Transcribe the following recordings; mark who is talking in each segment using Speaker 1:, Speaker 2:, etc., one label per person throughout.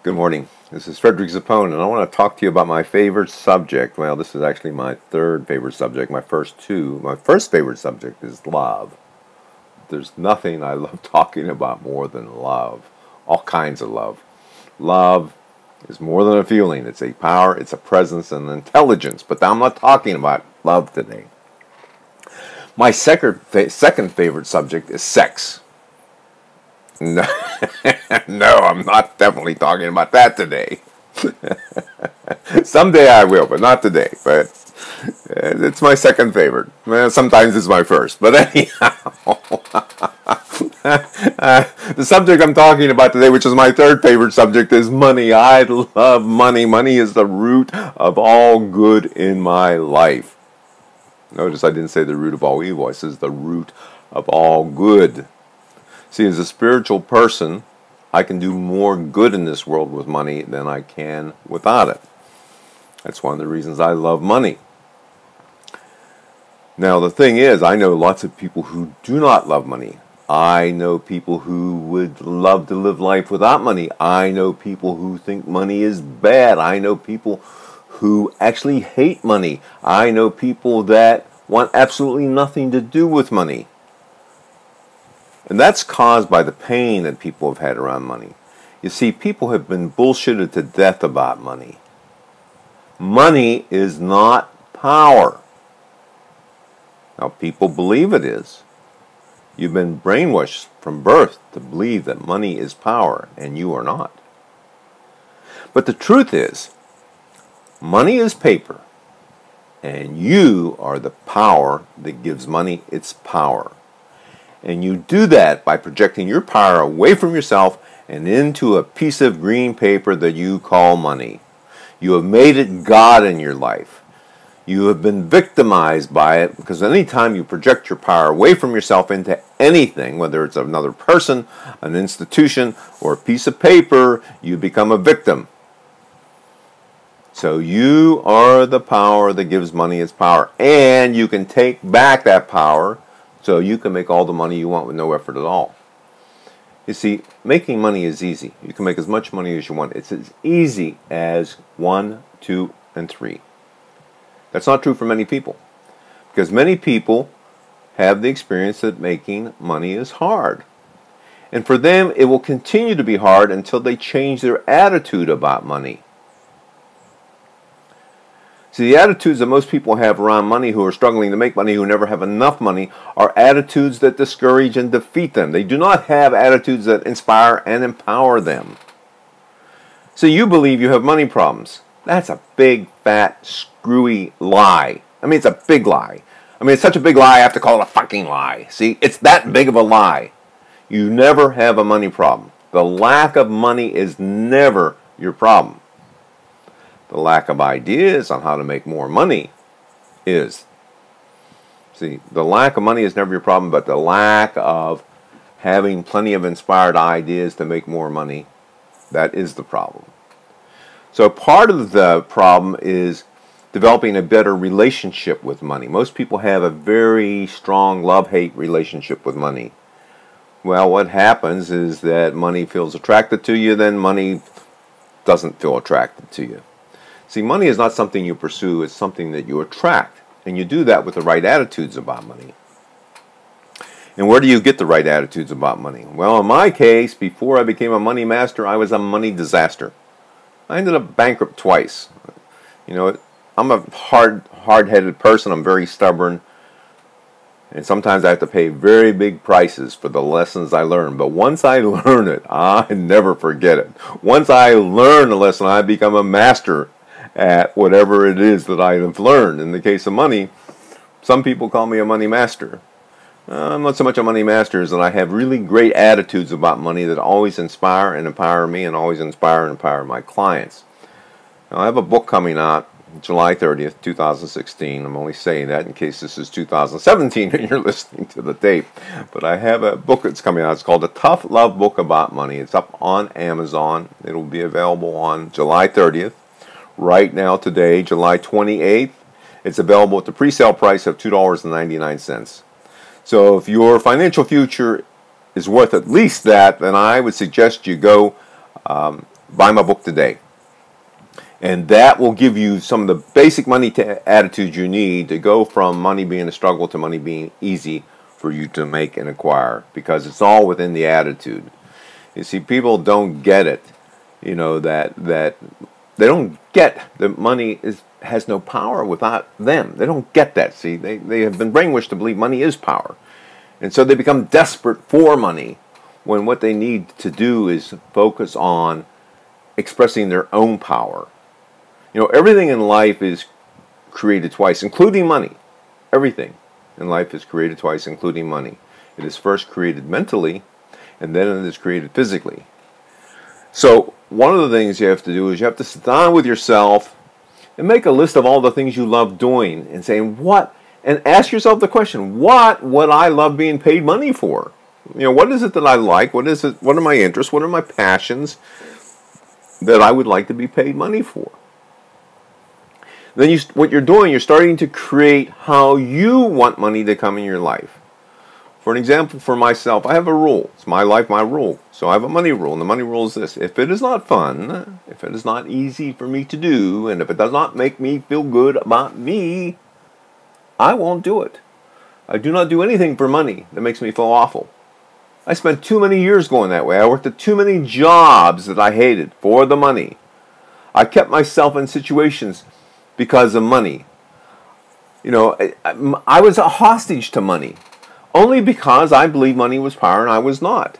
Speaker 1: Good morning. This is Frederick Zappone, and I want to talk to you about my favorite subject. Well, this is actually my third favorite subject. My first favorite subject is love. There's nothing I love talking about more than love. All kinds of love. Love is more than a feeling. It's a power, it's a presence, and intelligence. But I'm not talking about love today. My second favorite subject is sex. No, no, I'm not definitely talking about that today. Someday I will, but not today. But it's my second favorite. Well, sometimes it's my first. But anyhow, the subject I'm talking about today, which is my third favorite subject, is money. I love money. Money is the root of all good in my life. Notice I didn't say the root of all evil. I says the root of all good. See, as a spiritual person, I can do more good in this world with money than I can without it. That's one of the reasons I love money. Now, the thing is, I know lots of people who do not love money. I know people who would love to live life without money. I know people who think money is bad. I know people who actually hate money. I know people that want absolutely nothing to do with money. And that's caused by the pain that people have had around money. You see, people have been bullshitted to death about money. Money is not power. Now, people believe it is. You've been brainwashed from birth to believe that money is power, and you are not. But the truth is, money is paper, and you are the power that gives money its power. And you do that by projecting your power away from yourself and into a piece of green paper that you call money. You have made it God in your life. You have been victimized by it because anytime you project your power away from yourself into anything, whether it's another person, an institution, or a piece of paper, you become a victim. So you are the power that gives money its power. And you can take back that power so you can make all the money you want with no effort at all. You see, making money is easy. You can make as much money as you want. It's as easy as 1, 2, and 3. That's not true for many people. Because many people have the experience that making money is hard. And for them, it will continue to be hard until they change their attitude about money. See, the attitudes that most people have around money who are struggling to make money, who never have enough money, are attitudes that discourage and defeat them. They do not have attitudes that inspire and empower them. So you believe you have money problems. That's a big, fat, screwy lie. I mean, it's a big lie. I mean, it's such a big lie, I have to call it a fucking lie. See, it's that big of a lie. You never have a money problem. The lack of money is never your problem. The lack of ideas on how to make more money is. See, the lack of money is never your problem, but the lack of having plenty of inspired ideas to make more money, that is the problem. So part of the problem is developing a better relationship with money. Most people have a very strong love-hate relationship with money. Well, what happens is that money feels attracted to you, then money doesn't feel attracted to you. See, money is not something you pursue, it's something that you attract. And you do that with the right attitudes about money. And where do you get the right attitudes about money? Well, in my case, before I became a money master, I was a money disaster. I ended up bankrupt twice. You know, I'm a hard-headed person, I'm very stubborn. And sometimes I have to pay very big prices for the lessons I learn. But once I learn it, I never forget it. Once I learn a lesson, I become a master at whatever it is that I have learned. In the case of money, some people call me a money master. I'm not so much a money master as that I have really great attitudes about money that always inspire and empower me and always inspire and empower my clients. Now, I have a book coming out July 30th, 2016. I'm only saying that in case this is 2017 and you're listening to the tape. But I have a book that's coming out. It's called The Tough Love Book About Money. It's up on Amazon. It will be available on July 30th. Right now, today, July 28th, it's available at the pre-sale price of $2.99. So if your financial future is worth at least that, then I would suggest you go buy my book today. And that will give you some of the basic money attitudes you need to go from money being a struggle to money being easy for you to make and acquire, because it's all within the attitude. You see, people don't get it, that they don't get that money has no power without them. They don't get that. See, they have been brainwashed to believe money is power. And so they become desperate for money when what they need to do is focus on expressing their own power. Everything in life is created twice, including money. Everything in life is created twice, including money. It is first created mentally, and then it is created physically. So one of the things you have to do is you have to sit down with yourself and make a list of all the things you love doing and saying, and ask yourself the question, what would I love being paid money for? What is it that I like? What are my interests? What are my passions that I would like to be paid money for? Then what you're doing, you're starting to create how you want money to come in your life. For an example, for myself, I have a rule. It's my life, my rule. So I have a money rule, and the money rule is this. If it is not fun, if it is not easy for me to do, and if it does not make me feel good about me, I won't do it. I do not do anything for money that makes me feel awful. I spent too many years going that way. I worked at too many jobs that I hated for the money. I kept myself in situations because of money. I was a hostage to money only because I believed money was power and I was not.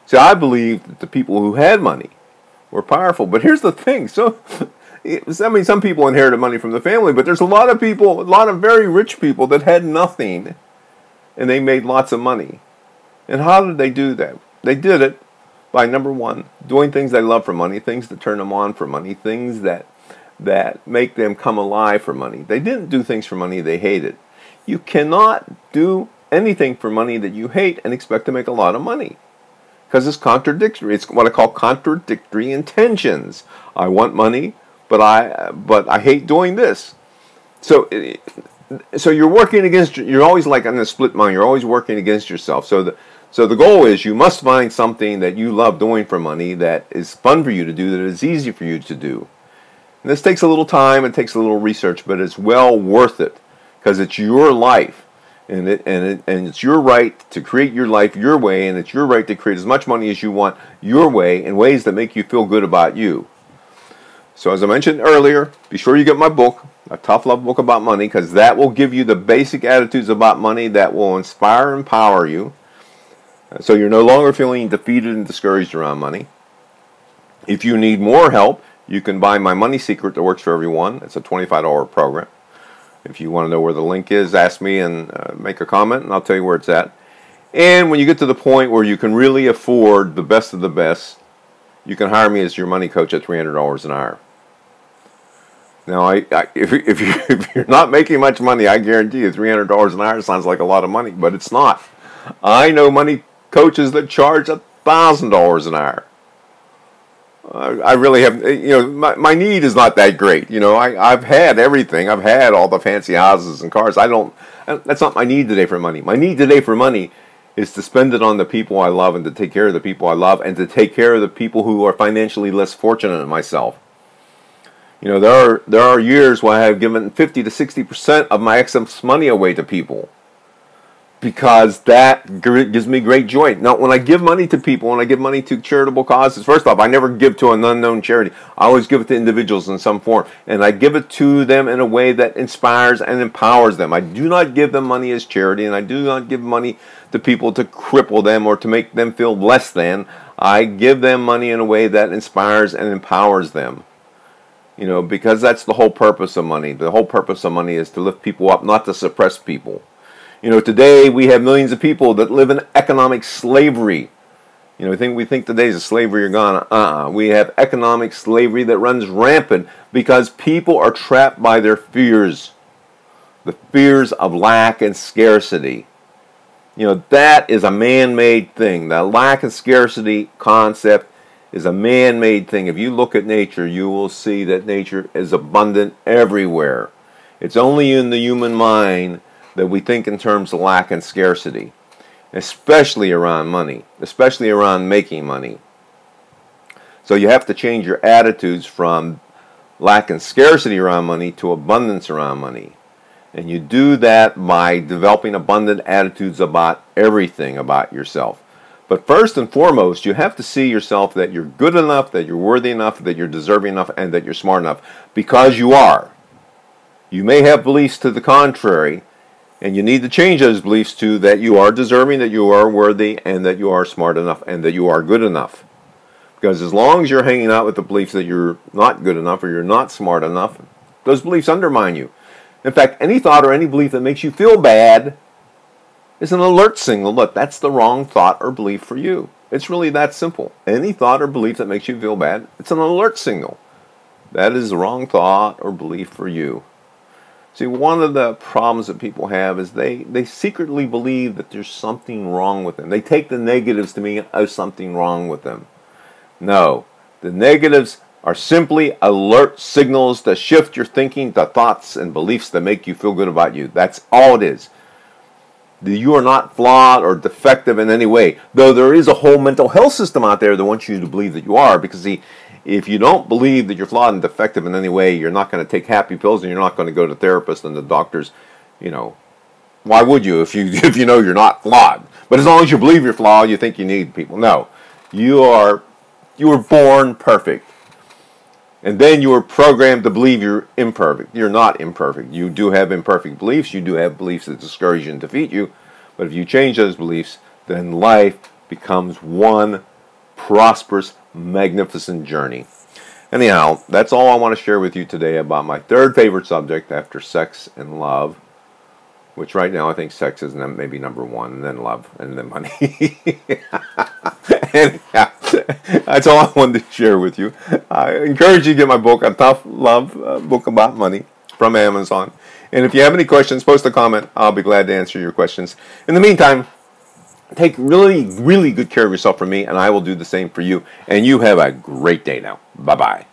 Speaker 1: See, I believed that the people who had money were powerful. But here's the thing. Some people inherited money from the family, but there's a lot of people, a lot of very rich people that had nothing and they made lots of money. And how did they do that? They did it by, number one, doing things they love for money, things that turn them on for money, things that make them come alive for money. They didn't do things for money they hated. You cannot do anything for money that you hate and expect to make a lot of money, because it's contradictory. It's what I call contradictory intentions. I want money, but I hate doing this. So you're working against. You're always like on a split mind. You're always working against yourself. So the goal is you must find something that you love doing for money, that is fun for you to do, that is easy for you to do. And this takes a little time, it takes a little research, but it's well worth it, because it's your life, and it's your right to create your life your way, and it's your right to create as much money as you want your way in ways that make you feel good about you. So as I mentioned earlier, be sure you get my book, a tough love book about money, because that will give you the basic attitudes about money that will inspire and empower you, so you're no longer feeling defeated and discouraged around money. If you need more help, you can buy my Money Secret that works for everyone. It's a $25 program. If you want to know where the link is, ask me and make a comment, and I'll tell you where it's at. And when you get to the point where you can really afford the best of the best, you can hire me as your money coach at $300 an hour. Now, if you're not making much money, I guarantee you $300 an hour sounds like a lot of money, but it's not. I know money coaches that charge $1,000 an hour. I really have, my need is not that great. I've had everything. I've had all the fancy houses and cars. That's not my need today for money. My need today for money is to spend it on the people I love, and to take care of the people I love, and to take care of the people who are financially less fortunate than myself. There are years where I have given 50 to 60% of my excess money away to people, because that gives me great joy. Now, when I give money to people, when I give money to charitable causes, first off, I never give to an unknown charity. I always give it to individuals in some form, and I give it to them in a way that inspires and empowers them. I do not give them money as charity, and I do not give money to people to cripple them or to make them feel less than. I give them money in a way that inspires and empowers them. Because that's the whole purpose of money. The whole purpose of money is to lift people up, not to suppress people. Today we have millions of people that live in economic slavery. We think today's a slavery or gone. We have economic slavery that runs rampant because people are trapped by their fears. The fears of lack and scarcity. That is a man-made thing. The lack and scarcity concept is a man-made thing. If you look at nature, you will see that nature is abundant everywhere. It's only in the human mind that we think in terms of lack and scarcity, especially around money, especially around making money. So you have to change your attitudes from lack and scarcity around money to abundance around money. And you do that by developing abundant attitudes about everything about yourself. But first and foremost, you have to see yourself that you're good enough, that you're worthy enough, that you're deserving enough, and that you're smart enough. Because you are. You may have beliefs to the contrary, and you need to change those beliefs to that you are deserving, that you are worthy, and that you are smart enough, and that you are good enough. Because as long as you're hanging out with the beliefs that you're not good enough or you're not smart enough, those beliefs undermine you. In fact, any thought or any belief that makes you feel bad is an alert signal. Look, that's the wrong thought or belief for you. It's really that simple. Any thought or belief that makes you feel bad, it's an alert signal. That is the wrong thought or belief for you. See, one of the problems that people have is they secretly believe that there's something wrong with them. They take the negatives to mean there's something wrong with them. No, the negatives are simply alert signals to shift your thinking to thoughts and beliefs that make you feel good about you. That's all it is. You are not flawed or defective in any way, though there is a whole mental health system out there that wants you to believe that you are, because see, if you don't believe that you're flawed and defective in any way, you're not going to take happy pills and you're not going to go to therapists and the doctors. You know, why would you if you know you're not flawed? But as long as you believe you're flawed, you think you need people. No, you were born perfect. And then you were programmed to believe you're imperfect. You're not imperfect. You do have imperfect beliefs. You do have beliefs that discourage you and defeat you. But if you change those beliefs, then life becomes one prosperous, magnificent journey. Anyhow, that's all I want to share with you today about my third favorite subject after sex and love, which right now I think sex is maybe number one, and then love, and then money. Anyhow, that's all I wanted to share with you. I encourage you to get my book, A Tough Love Book About Money, from Amazon. And if you have any questions, post a comment. I'll be glad to answer your questions. In the meantime, take really, really good care of yourself for me, and I will do the same for you. And you have a great day now. Bye-bye.